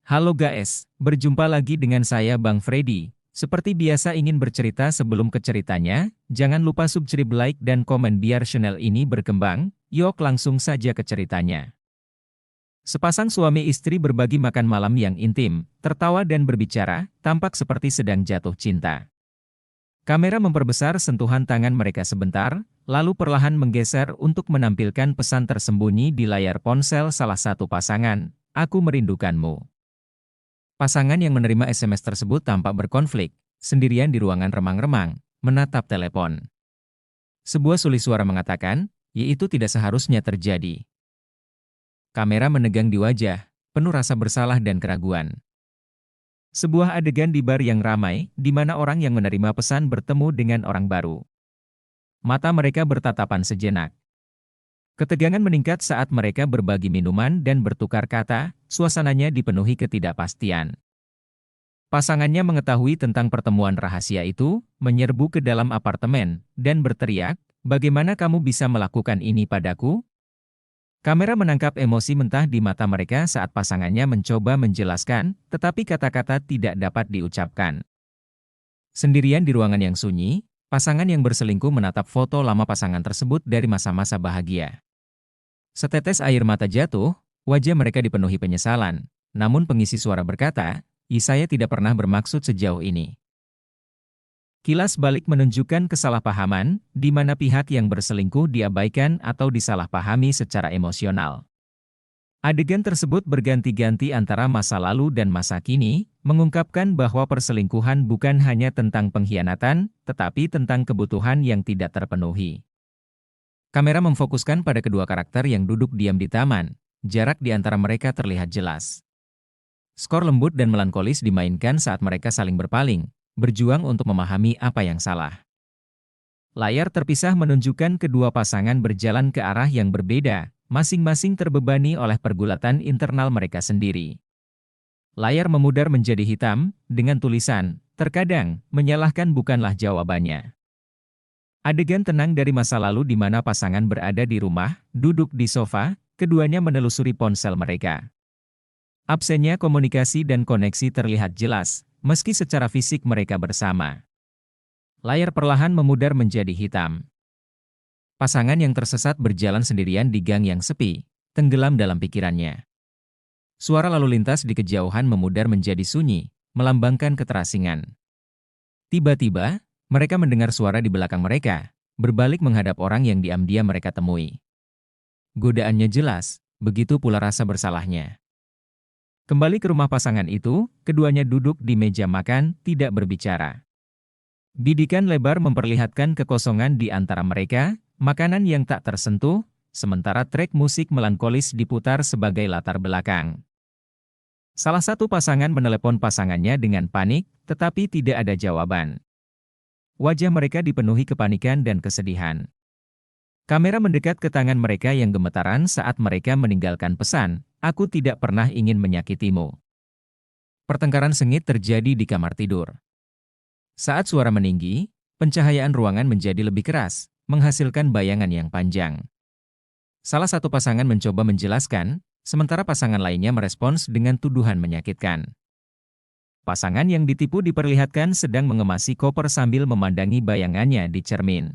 Halo guys, berjumpa lagi dengan saya Bang Freddy. Seperti biasa ingin bercerita sebelum ke ceritanya, jangan lupa subscribe, like, dan komen biar channel ini berkembang. Yuk langsung saja ke ceritanya. Sepasang suami istri berbagi makan malam yang intim, tertawa dan berbicara, tampak seperti sedang jatuh cinta. Kamera memperbesar sentuhan tangan mereka sebentar, lalu perlahan menggeser untuk menampilkan pesan tersembunyi di layar ponsel salah satu pasangan, "Aku merindukanmu." Pasangan yang menerima SMS tersebut tampak berkonflik, sendirian di ruangan remang-remang, menatap telepon. Sebuah sulis suara mengatakan, "Itu tidak seharusnya terjadi." Kamera menegang di wajah, penuh rasa bersalah dan keraguan. Sebuah adegan di bar yang ramai, di mana orang yang menerima pesan bertemu dengan orang baru. Mata mereka bertatapan sejenak. Ketegangan meningkat saat mereka berbagi minuman dan bertukar kata, suasananya dipenuhi ketidakpastian. Pasangannya mengetahui tentang pertemuan rahasia itu, menyerbu ke dalam apartemen, dan berteriak, "Bagaimana kamu bisa melakukan ini padaku?" Kamera menangkap emosi mentah di mata mereka saat pasangannya mencoba menjelaskan, tetapi kata-kata tidak dapat diucapkan. Sendirian di ruangan yang sunyi, pasangan yang berselingkuh menatap foto lama pasangan tersebut dari masa-masa bahagia. Setetes air mata jatuh, wajah mereka dipenuhi penyesalan. Namun pengisi suara berkata, saya tidak pernah bermaksud sejauh ini." Kilas balik menunjukkan kesalahpahaman, di mana pihak yang berselingkuh diabaikan atau disalahpahami secara emosional. Adegan tersebut berganti-ganti antara masa lalu dan masa kini, mengungkapkan bahwa perselingkuhan bukan hanya tentang pengkhianatan, tetapi tentang kebutuhan yang tidak terpenuhi. Kamera memfokuskan pada kedua karakter yang duduk diam di taman, jarak di antara mereka terlihat jelas. Skor lembut dan melankolis dimainkan saat mereka saling berpaling, berjuang untuk memahami apa yang salah. Layar terpisah menunjukkan kedua pasangan berjalan ke arah yang berbeda, masing-masing terbebani oleh pergulatan internal mereka sendiri. Layar memudar menjadi hitam, dengan tulisan, "Terkadang, menyalahkan bukanlah jawabannya." Adegan tenang dari masa lalu di mana pasangan berada di rumah, duduk di sofa, keduanya menelusuri ponsel mereka. Absennya komunikasi dan koneksi terlihat jelas, meski secara fisik mereka bersama. Layar perlahan memudar menjadi hitam. Pasangan yang tersesat berjalan sendirian di gang yang sepi, tenggelam dalam pikirannya. Suara lalu lintas di kejauhan memudar menjadi sunyi, melambangkan keterasingan. Tiba-tiba, mereka mendengar suara di belakang mereka, berbalik menghadap orang yang diam-diam mereka temui. Godaannya jelas, begitu pula rasa bersalahnya. Kembali ke rumah pasangan itu, keduanya duduk di meja makan, tidak berbicara. Bidikan lebar memperlihatkan kekosongan di antara mereka, makanan yang tak tersentuh, sementara trek musik melankolis diputar sebagai latar belakang. Salah satu pasangan menelepon pasangannya dengan panik, tetapi tidak ada jawaban. Wajah mereka dipenuhi kepanikan dan kesedihan. Kamera mendekat ke tangan mereka yang gemetaran saat mereka meninggalkan pesan, "Aku tidak pernah ingin menyakitimu." Pertengkaran sengit terjadi di kamar tidur. Saat suara meninggi, pencahayaan ruangan menjadi lebih keras, menghasilkan bayangan yang panjang. Salah satu pasangan mencoba menjelaskan, sementara pasangan lainnya merespons dengan tuduhan menyakitkan. Pasangan yang ditipu diperlihatkan sedang mengemasi koper sambil memandangi bayangannya di cermin.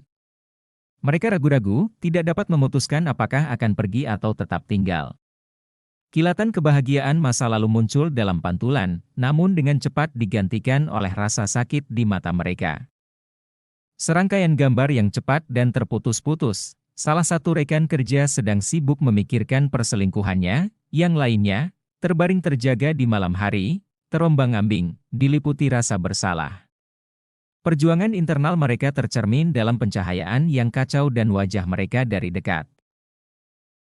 Mereka ragu-ragu, tidak dapat memutuskan apakah akan pergi atau tetap tinggal. Kilatan kebahagiaan masa lalu muncul dalam pantulan, namun dengan cepat digantikan oleh rasa sakit di mata mereka. Serangkaian gambar yang cepat dan terputus-putus. Salah satu rekan kerja sedang sibuk memikirkan perselingkuhannya, yang lainnya, terbaring terjaga di malam hari, terombang-ambing, diliputi rasa bersalah. Perjuangan internal mereka tercermin dalam pencahayaan yang kacau dan wajah mereka dari dekat.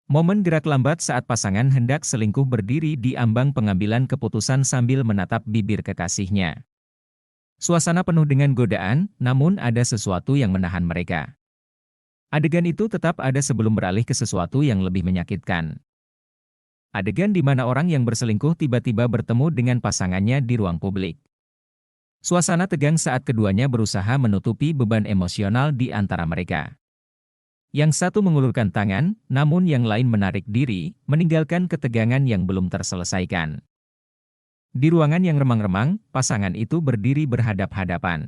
Momen gerak lambat saat pasangan hendak selingkuh berdiri di ambang pengambilan keputusan sambil menatap bibir kekasihnya. Suasana penuh dengan godaan, namun ada sesuatu yang menahan mereka. Adegan itu tetap ada sebelum beralih ke sesuatu yang lebih menyakitkan. Adegan di mana orang yang berselingkuh tiba-tiba bertemu dengan pasangannya di ruang publik. Suasana tegang saat keduanya berusaha menutupi beban emosional di antara mereka. Yang satu mengulurkan tangan, namun yang lain menarik diri, meninggalkan ketegangan yang belum terselesaikan. Di ruangan yang remang-remang, pasangan itu berdiri berhadap-hadapan.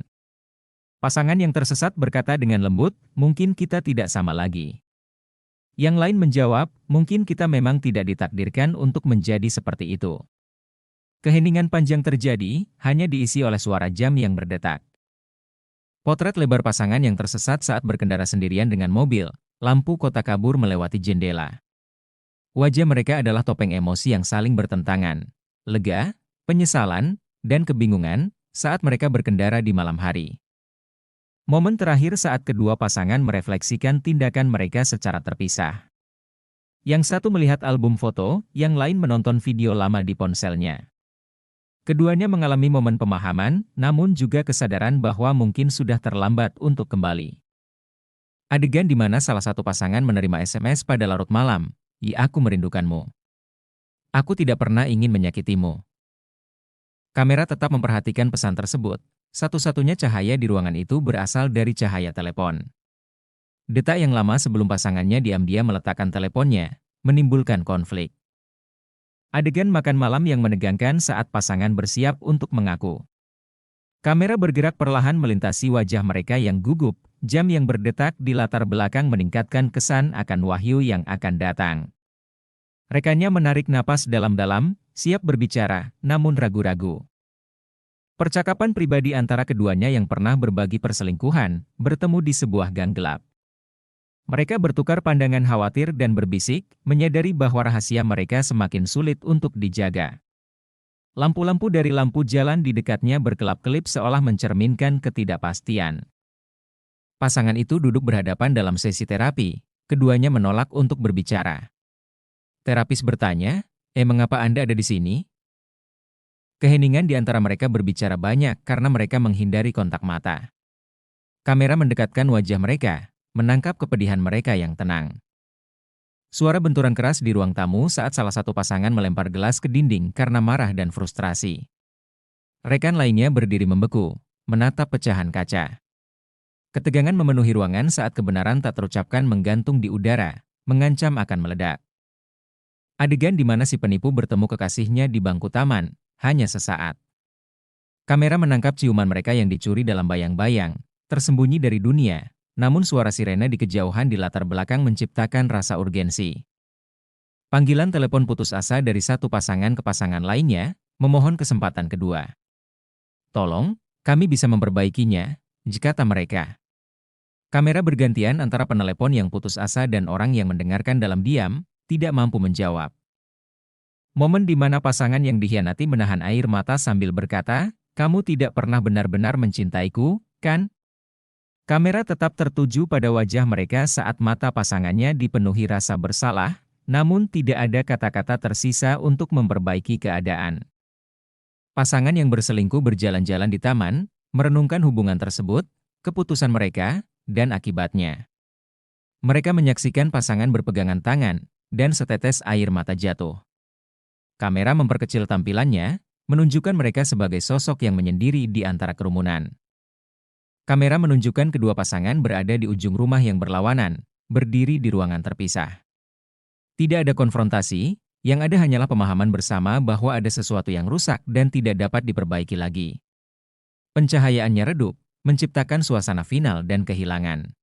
Pasangan yang tersesat berkata dengan lembut, "Mungkin kita tidak sama lagi." Yang lain menjawab, "Mungkin kita memang tidak ditakdirkan untuk menjadi seperti itu." Keheningan panjang terjadi, hanya diisi oleh suara jam yang berdetak. Potret lebar pasangan yang tersesat saat berkendara sendirian dengan mobil, lampu kota kabur melewati jendela. Wajah mereka adalah topeng emosi yang saling bertentangan. Lega, penyesalan, dan kebingungan saat mereka berkendara di malam hari. Momen terakhir saat kedua pasangan merefleksikan tindakan mereka secara terpisah. Yang satu melihat album foto, yang lain menonton video lama di ponselnya. Keduanya mengalami momen pemahaman, namun juga kesadaran bahwa mungkin sudah terlambat untuk kembali. Adegan di mana salah satu pasangan menerima SMS pada larut malam, aku merindukanmu. Aku tidak pernah ingin menyakitimu." Kamera tetap memperhatikan pesan tersebut. Satu-satunya cahaya di ruangan itu berasal dari cahaya telepon. Detak yang lama sebelum pasangannya diam-diam meletakkan teleponnya, menimbulkan konflik. Adegan makan malam yang menegangkan saat pasangan bersiap untuk mengaku. Kamera bergerak perlahan melintasi wajah mereka yang gugup, jam yang berdetak di latar belakang meningkatkan kesan akan wahyu yang akan datang. Rekannya menarik napas dalam-dalam, siap berbicara, namun ragu-ragu. Percakapan pribadi antara keduanya yang pernah berbagi perselingkuhan, bertemu di sebuah gang gelap. Mereka bertukar pandangan khawatir dan berbisik, menyadari bahwa rahasia mereka semakin sulit untuk dijaga. Lampu-lampu dari lampu jalan di dekatnya berkelap-kelip seolah mencerminkan ketidakpastian. Pasangan itu duduk berhadapan dalam sesi terapi, keduanya menolak untuk berbicara. Terapis bertanya, mengapa Anda ada di sini?" Keheningan di antara mereka berbicara banyak karena mereka menghindari kontak mata. Kamera mendekatkan wajah mereka, menangkap kepedihan mereka yang tenang. Suara benturan keras di ruang tamu saat salah satu pasangan melempar gelas ke dinding karena marah dan frustrasi. Rekan lainnya berdiri membeku, menatap pecahan kaca. Ketegangan memenuhi ruangan saat kebenaran tak terucapkan menggantung di udara, mengancam akan meledak. Adegan di mana si penipu bertemu kekasihnya di bangku taman, hanya sesaat. Kamera menangkap ciuman mereka yang dicuri dalam bayang-bayang, tersembunyi dari dunia, namun suara sirene di kejauhan di latar belakang menciptakan rasa urgensi. Panggilan telepon putus asa dari satu pasangan ke pasangan lainnya, memohon kesempatan kedua. "Tolong, kami bisa memperbaikinya," kata mereka. Kamera bergantian antara penelepon yang putus asa dan orang yang mendengarkan dalam diam, tidak mampu menjawab. Momen di mana pasangan yang dikhianati menahan air mata sambil berkata, "Kamu tidak pernah benar-benar mencintaiku, kan?" Kamera tetap tertuju pada wajah mereka saat mata pasangannya dipenuhi rasa bersalah, namun tidak ada kata-kata tersisa untuk memperbaiki keadaan. Pasangan yang berselingkuh berjalan-jalan di taman, merenungkan hubungan tersebut, keputusan mereka, dan akibatnya. Mereka menyaksikan pasangan berpegangan tangan, dan setetes air mata jatuh. Kamera memperkecil tampilannya, menunjukkan mereka sebagai sosok yang menyendiri di antara kerumunan. Kamera menunjukkan kedua pasangan berada di ujung rumah yang berlawanan, berdiri di ruangan terpisah. Tidak ada konfrontasi, yang ada hanyalah pemahaman bersama bahwa ada sesuatu yang rusak dan tidak dapat diperbaiki lagi. Pencahayaannya redup, menciptakan suasana final dan kehilangan.